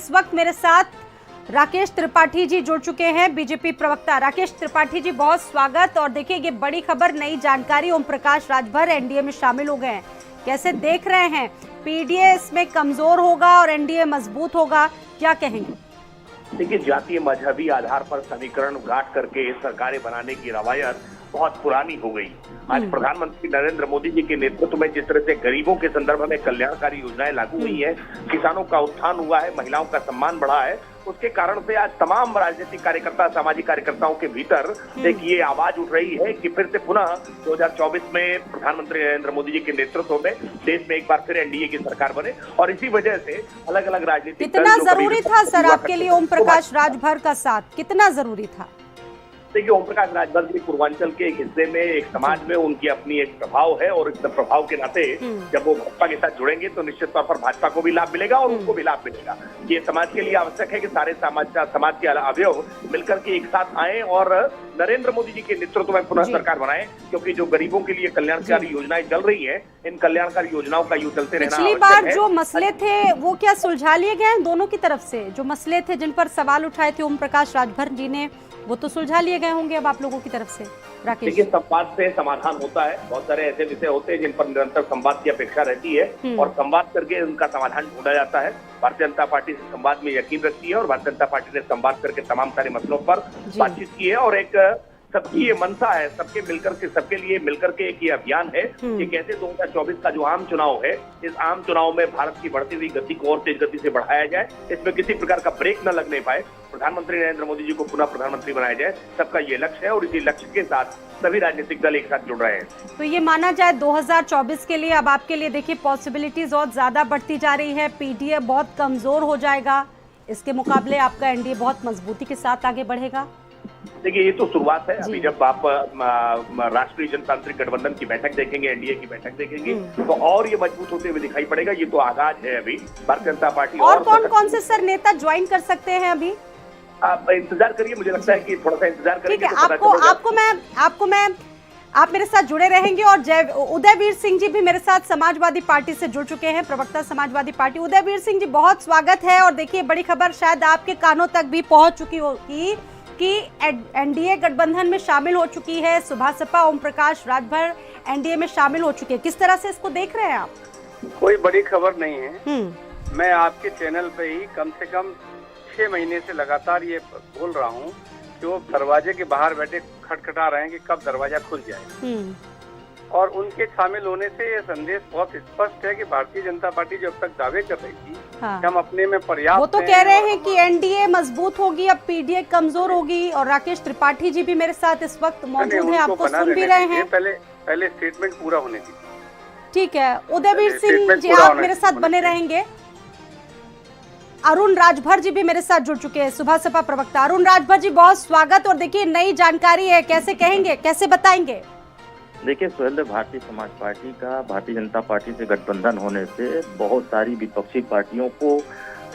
इस वक्त मेरे साथ राकेश त्रिपाठी जी जुड़ चुके हैं, बीजेपी प्रवक्ता। राकेश त्रिपाठी जी, बहुत स्वागत। और देखिए, ये बड़ी खबर, नई जानकारी, ओम प्रकाश राजभर एनडीए में शामिल हो गए हैं। कैसे देख रहे हैं? पीडीए इसमें कमजोर होगा और एनडीए मजबूत होगा, क्या कहेंगे? देखिए, जातीय मजहबी आधार पर समीकरण गांठ करके सरकारें बनाने की रवायत बहुत पुरानी हो गई। आज प्रधानमंत्री नरेंद्र मोदी जी के नेतृत्व में जिस तरह से गरीबों के संदर्भ में कल्याणकारी योजनाएं लागू हुई है, किसानों का उत्थान हुआ है, महिलाओं का सम्मान बढ़ा है, उसके कारण से आज तमाम राजनीतिक कार्यकर्ता, सामाजिक कार्यकर्ताओं के भीतर एक ये आवाज उठ रही है कि फिर से पुनः 2024 में प्रधानमंत्री नरेंद्र मोदी जी के नेतृत्व में देश में एक बार फिर एनडीए की सरकार बने। और इसी वजह से अलग अलग राजनीतिक कितना जरूरी था सर आपके लिए ओम प्रकाश राजभर का साथ, कितना जरूरी था? देखिए, ओम प्रकाश राजभर जी पूर्वांचल के एक हिस्से में, एक समाज में उनकी अपनी एक प्रभाव है और इस प्रभाव के नाते जब वो भाजपा के साथ जुड़ेंगे तो निश्चित तौर पर भाजपा को भी लाभ मिलेगा और उनको भी लाभ मिलेगा। ये समाज के लिए आवश्यक है कि सारे समाज के अवयव मिलकर के एक साथ आए और नरेंद्र मोदी जी के नेतृत्व में पुनः सरकार बनाए, क्योंकि जो गरीबों के लिए कल्याणकारी योजनाएं चल रही है, इन कल्याणकारी योजनाओं का यूं चलते रहना। पिछली बार जो मसले थे वो क्या सुलझा लिए गए हैं दोनों की तरफ से? जो मसले थे, जिन पर सवाल उठाए थे ओम प्रकाश राजभर जी ने, वो तो सुलझा लिए गए होंगे अब आप लोगों की तरफ से? राकेश, देखिए, संवाद से समाधान होता है। बहुत सारे ऐसे विषय होते हैं जिन पर निरंतर संवाद की अपेक्षा रहती है और संवाद करके उनका समाधान ढूंढा जाता है। भारतीय जनता पार्टी संवाद में यकीन रखती है और भारतीय जनता पार्टी ने संवाद करके तमाम सारे मसलों पर बातचीत की है और एक सबकी ये मनसा है, सबके लिए मिलकर के एक ये अभियान है कि कैसे 2024 का जो आम चुनाव है, इस आम चुनाव में भारत की बढ़ती हुई गति को और तेज गति से बढ़ाया जाए, इसमें किसी प्रकार का ब्रेक न लगने पाए, प्रधानमंत्री नरेंद्र मोदी जी को पुनः प्रधानमंत्री बनाया जाए, सबका ये लक्ष्य है और इसी लक्ष्य के साथ सभी राजनीतिक दल एक साथ जुड़ रहे हैं। तो ये माना जाए 2024 के लिए, अब आपके लिए देखिए पॉसिबिलिटीज और ज्यादा बढ़ती जा रही है, पीडीए बहुत कमजोर हो जाएगा, इसके मुकाबले आपका एनडीए बहुत मजबूती के साथ आगे बढ़ेगा? देखिए, ये तो शुरुआत है। अभी जब आप राष्ट्रीय जनतांत्रिक गठबंधन की बैठक देखेंगे, एनडीए की बैठक देखेंगे, तो और ये मजबूत होते हुए दिखाई पड़ेगा। ये तो आगाज है अभी। भारतीय जनता पार्टी और कौन से सर नेता ज्वाइन कर सकते हैं अभी? आप इंतजार करिए, मुझे लगता है कि थोड़ा सा इंतजार करिए। ठीक है, आप मेरे साथ जुड़े रहेंगे। और उदयवीर सिंह जी भी मेरे साथ समाजवादी पार्टी से जुड़ चुके हैं, प्रवक्ता समाजवादी पार्टी। उदयवीर सिंह जी, बहुत स्वागत है। और देखिए, बड़ी खबर शायद आपके कानों तक भी पहुंच चुकी होगी कि एनडीए गठबंधन में शामिल हो चुकी है, सुभासपा ओम प्रकाश राजभर एनडीए में शामिल हो चुके हैं। किस तरह से इसको देख रहे हैं आप? कोई बड़ी खबर नहीं है। मैं आपके चैनल पे ही कम से कम 6 महीने से लगातार ये बोल रहा हूँ कि वो दरवाजे के बाहर बैठे खटखटा रहे हैं कि कब दरवाजा खुल जाए। और उनके शामिल होने से ये संदेश बहुत स्पष्ट है कि भारतीय जनता पार्टी जो अब तक दावे कर रही थी कि हम अपने में पर्याप्त, वो तो कह रहे हैं कि एनडीए मजबूत होगी, अब पीडीए कमजोर होगी। और राकेश त्रिपाठी जी भी मेरे साथ इस वक्त मौजूद हैं, आपको सुन भी रहे हैं। पहले स्टेटमेंट पूरा होने दीजिए। ठीक है, उदयवीर सिंह जी आप मेरे साथ बने रहेंगे। अरुण राजभर जी भी मेरे साथ जुड़ चुके हैं, सुभासपा प्रवक्ता। अरुण राजभर जी, बहुत स्वागत। और देखिए, नई जानकारी है, कैसे कहेंगे, कैसे बताएंगे? देखिए सुहेल, भारतीय समाज पार्टी का भारतीय जनता पार्टी से गठबंधन होने से बहुत सारी विपक्षी पार्टियों को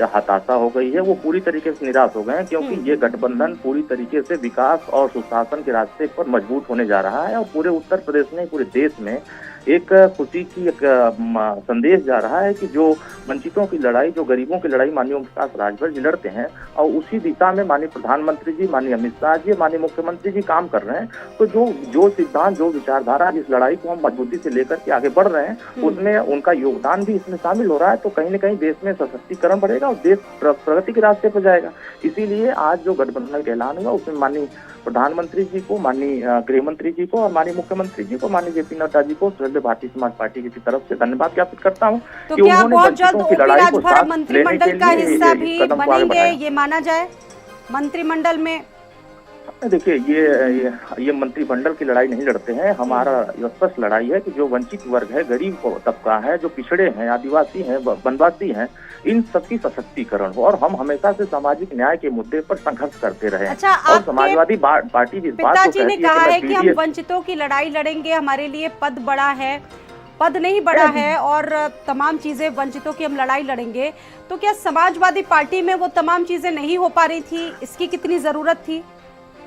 हताशा हो गई है। वो पूरी तरीके से निराश हो गए हैं, क्योंकि ये गठबंधन पूरी तरीके से विकास और सुशासन के रास्ते पर मजबूत होने जा रहा है और पूरे उत्तर प्रदेश में, पूरे देश में एक खुशी की एक संदेश जा रहा है कि जो वंचितों की लड़ाई, जो गरीबों की लड़ाई माननीय ओम प्रकाश राजभर जी लड़ते हैं और उसी दिशा में माननीय प्रधानमंत्री जी, माननीय अमित शाह जी, माननीय मुख्यमंत्री जी काम कर रहे हैं। तो जो सिद्धांत, जो विचारधारा, जिस लड़ाई को हम मजबूती से लेकर के आगे बढ़ रहे हैं, उसमें उनका योगदान भी इसमें शामिल हो रहा है। तो कहीं न कहीं देश में सशक्तिकरण बढ़ेगा और देश प्रगति के रास्ते पर जाएगा। इसीलिए आज जो गठबंधन का ऐलान हुआ, उसमें माननीय प्रधानमंत्री जी को, माननीय गृह मंत्री जी को और माननीय मुख्यमंत्री जी को, माननीय जेपी नड्डा जी को भारतीय समाज पार्टी की तरफ से धन्यवाद ज्ञापित करता हूँ। तो क्या बहुत जल्द ओपी राजभर मंत्रिमंडल का हिस्सा भी बनेंगे, ये माना जाए मंत्रिमंडल में? देखिए, ये मंत्रिमंडल की लड़ाई नहीं लड़ते हैं। हमारा स्पष्ट लड़ाई है कि जो वंचित वर्ग है, गरीब तबका है, जो पिछड़े हैं, आदिवासी हैं, वनवासी हैं, इन सबकी सशक्तिकरण हो। और हम हमेशा से सामाजिक न्याय के मुद्दे पर संघर्ष करते रहे। अच्छा, और समाजवादी पार्टी जिस बात को कहती है, कहा है कि हम वंचितों की लड़ाई लड़ेंगे, हमारे लिए पद बड़ा है, पद नहीं बड़ा है और तमाम चीजें, वंचितों की हम लड़ाई लड़ेंगे। तो क्या समाजवादी पार्टी में वो तमाम चीजें नहीं हो पा रही थी? इसकी कितनी जरूरत थी?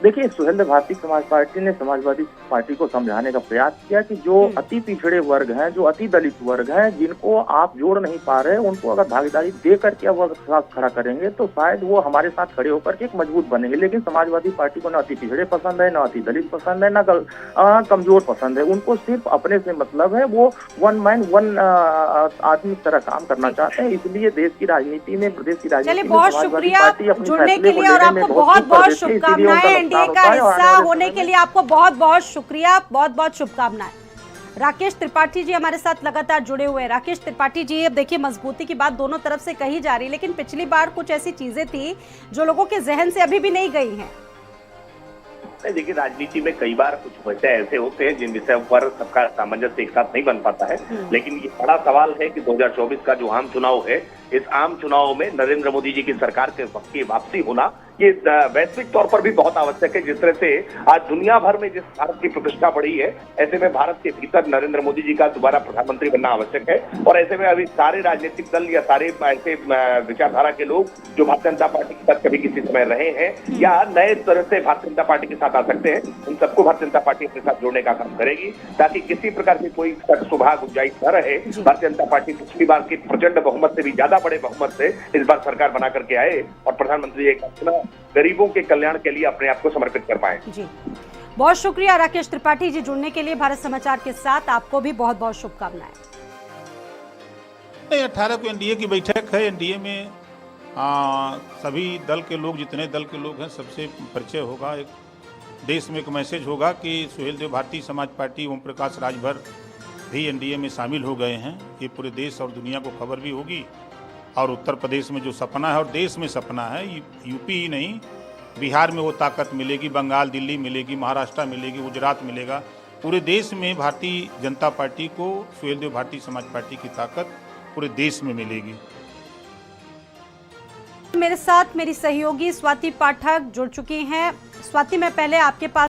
देखिए, सुहेलदेव भारतीय समाज पार्टी ने समाजवादी पार्टी को समझाने का प्रयास किया कि जो अति पिछड़े वर्ग हैं, जो अति दलित वर्ग हैं, जिनको आप जोड़ नहीं पा रहे, उनको अगर भागीदारी दे करके वो साथ खड़ा करेंगे तो शायद वो हमारे साथ खड़े होकर के एक मजबूत बनेंगे। लेकिन समाजवादी पार्टी को न अति पिछड़े पसंद है, न अति दलित पसंद है, न कमजोर पसंद है। उनको सिर्फ अपने से मतलब है। वो वन मैन वन आदमी की तरह काम करना चाहते हैं। इसलिए देश की राजनीति में, प्रदेश की राजनीति में बहुत शुक्रिया जुड़ने के लिए और आपको बहुत बहुत शुभकामनाएं। एनडीए का हिस्सा होने के लिए आपको बहुत बहुत शुक्रिया, बहुत बहुत शुभकामनाएं। राकेश त्रिपाठी जी हमारे साथ लगातार जुड़े हुए हैं। राकेश त्रिपाठी जी, अब देखिए मजबूती की बात दोनों तरफ से कही जा रही है, लेकिन पिछली बार कुछ ऐसी चीजें थी जो लोगों के जहन से अभी भी नहीं गई हैं। देखिए, राजनीति में कई बार कुछ विषय ऐसे होते हैं जिन विषयों पर सबका सामंजस्य एक साथ नहीं बन पाता है। लेकिन ये बड़ा सवाल है कि 2024 का जो आम चुनाव है, इस आम चुनाव में नरेंद्र मोदी जी की सरकार के वक्त की वापसी होना ये वैश्विक तौर पर भी बहुत आवश्यक है। जिस तरह से आज दुनिया भर में जिस भारत की प्रतिष्ठा बढ़ी है, ऐसे में भारत के भीतर नरेंद्र मोदी जी का दोबारा प्रधानमंत्री बनना आवश्यक है। और ऐसे में अभी सारे राजनीतिक दल या सारे ऐसे विचारधारा के लोग जो भारतीय जनता पार्टी के साथ कभी किसी समय रहे हैं या नए तरह से भारतीय जनता पार्टी के साथ आ सकते हैं, उन सबको भारतीय जनता पार्टी अपने साथ जोड़ने का काम करेगी, ताकि किसी प्रकार की कोई सुभा गुंजाइश न रहे। भारतीय जनता पार्टी पिछली बार की प्रचंड बहुमत से भी ज्यादा बड़े बहुमत से इस बार सरकार बना करके आए और प्रधानमंत्री एक अपना गरीबों के कल्याण के लिए अपने आप को समर्पित कर पाए। जी, बहुत शुक्रिया राकेश त्रिपाठी जी जुड़ने के लिए भारत समाचार के साथ। आपको भी बहुत बहुत शुभकामनाएं। 18 को एनडीए की बैठक है। एनडीए में सभी दल के लोग, जितने दल के लोग हैं, सबसे परिचय होगा। एक देश में एक मैसेज होगा कि सुहेलदेव भारतीय समाज पार्टी, ओम प्रकाश राजभर भी एनडीए में शामिल हो गए हैं। ये पूरे देश और दुनिया को खबर भी होगी। और उत्तर प्रदेश में जो सपना है और देश में सपना है, यूपी ही नहीं, बिहार में वो ताकत मिलेगी, बंगाल, दिल्ली मिलेगी, महाराष्ट्र मिलेगी, गुजरात मिलेगा। पूरे देश में भारतीय जनता पार्टी को, सुहेलदेव भारतीय समाज पार्टी की ताकत पूरे देश में मिलेगी। मेरे साथ मेरी सहयोगी स्वाति पाठक जुड़ चुकी हैं। स्वाति, मैं पहले आपके पास